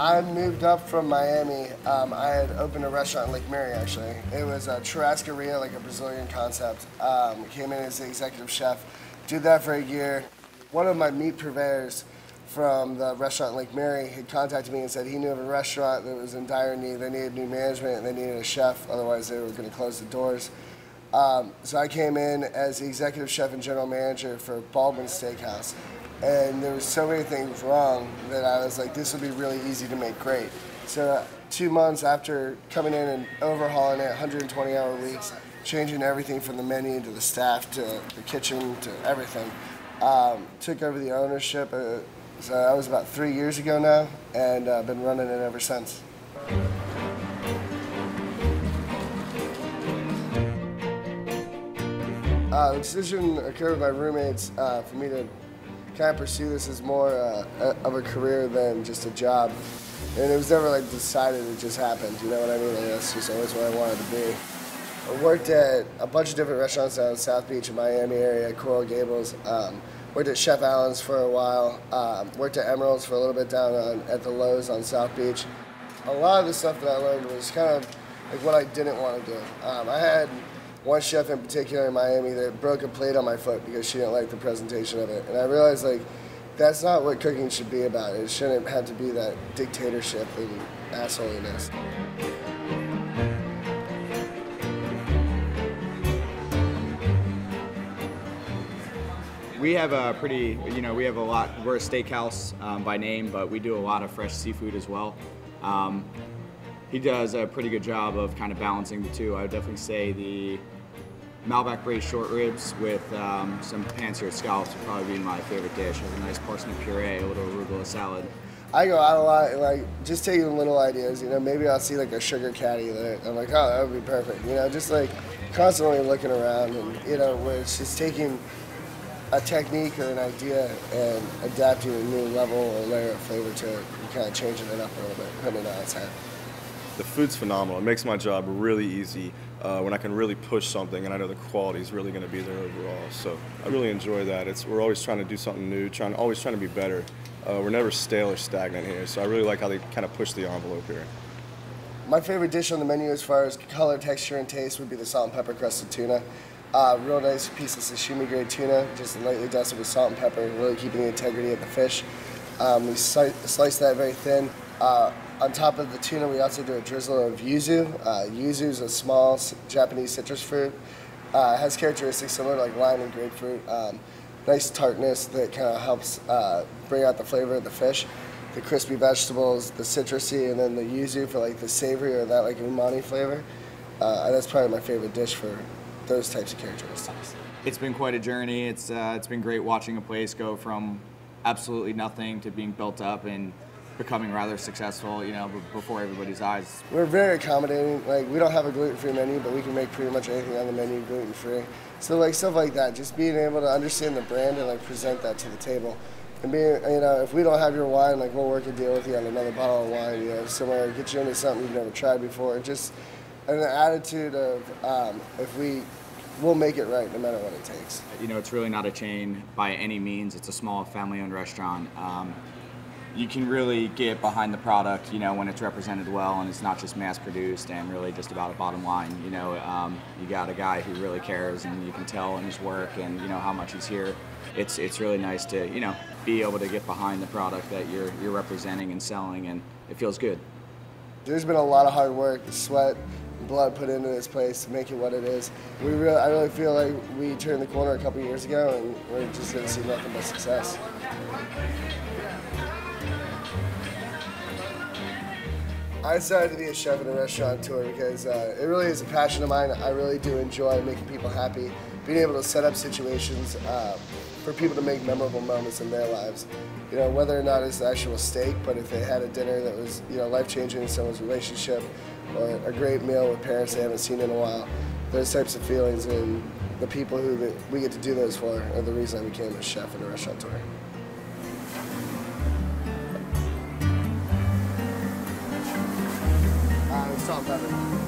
I moved up from Miami. I had opened a restaurant in Lake Mary, actually. It was a churrascaria, like a Brazilian concept. Came in as the executive chef. Did that for a year. One of my meat purveyors from the restaurant in Lake Mary had contacted me and said he knew of a restaurant that was in dire need. They needed new management and they needed a chef, otherwise they were going to close the doors. So I came in as the executive chef and general manager for Baldwin Steakhouse. And there were so many things wrong that I was like, this would be really easy to make great. So 2 months after coming in and overhauling it, 120-hour weeks, changing everything from the menu to the staff to the kitchen to everything, took over the ownership. So that was about 3 years ago now, and I've been running it ever since. The decision occurred with my roommates for me to kind of pursue this as more of a career than just a job. And it was never like decided, it just happened, you know what I mean? Like, that's just always what I wanted to be. I worked at a bunch of different restaurants down in South Beach and Miami area, Coral Gables. Worked at Chef Allen's for a while. Worked at Emerald's for a little bit down at the Lowe's on South Beach. A lot of the stuff that I learned was kind of like what I didn't want to do. I had one chef in particular in Miami that broke a plate on my foot because she didn't like the presentation of it. And I realized, like, that's not what cooking should be about. It shouldn't have to be that dictatorship and assholiness. We have a pretty, we have a lot, we're a steakhouse by name, but we do a lot of fresh seafood as well. He does a pretty good job of kind of balancing the two. I would definitely say the Malbec braised short ribs with some pan-seared scallops would probably be my favorite dish. With a nice parsnip puree, a little arugula salad. I go out a lot, like, just taking little ideas, maybe I'll see like a sugar caddy that I'm like, oh, that would be perfect, just like constantly looking around and, where it's just taking a technique or an idea and adapting a new level or layer of flavor to it and kind of changing it up a little bit, putting it on its head. The food's phenomenal. It makes my job really easy when I can really push something and I know the quality is really going to be there overall. So I really enjoy that. We're always trying to do something new, always trying to be better. We're never stale or stagnant here, so I really like how they kind of push the envelope here. My favorite dish on the menu as far as color, texture, and taste would be the salt and pepper crusted tuna. Real nice piece of sashimi grade tuna, just lightly dusted with salt and pepper, really keeping the integrity of the fish. We slice that very thin. On top of the tuna, we also do a drizzle of yuzu. Yuzu is a small Japanese citrus fruit. It has characteristics similar to like lime and grapefruit. Nice tartness that kind of helps bring out the flavor of the fish. The crispy vegetables, the citrusy, and then the yuzu for like the savory or that like umami flavor. That's probably my favorite dish for those types of characteristics. It's been quite a journey. It's been great watching a place go from absolutely nothing to being built up and becoming rather successful, before everybody's eyes. We're very accommodating. Like, we don't have a gluten-free menu, but we can make pretty much anything on the menu gluten-free. So like stuff like that, just being able to understand the brand and like present that to the table. And being, if we don't have your wine, like we'll work a deal with you on another bottle of wine, somewhere, get you into something you've never tried before. Just an attitude of we'll make it right no matter what it takes. It's really not a chain by any means. It's a small family-owned restaurant. You can really get behind the product, when it's represented well and it's not just mass-produced and really just about a bottom line. You got a guy who really cares, and you can tell in his work and how much he's here. It's really nice to be able to get behind the product that you're representing and selling, and it feels good. There's been a lot of hard work, sweat, blood put into this place to make it what it is. I really feel like we turned the corner a couple years ago, and we're just going to see nothing but success. I decided to be a chef and a restaurateur because it really is a passion of mine. I really do enjoy making people happy, being able to set up situations for people to make memorable moments in their lives. Whether or not it's the actual steak, but if they had a dinner that was life-changing in someone's relationship, or a great meal with parents they haven't seen in a while, those types of feelings and the people who we get to do those for are the reason I became a chef and a restaurateur. Salt and pepper.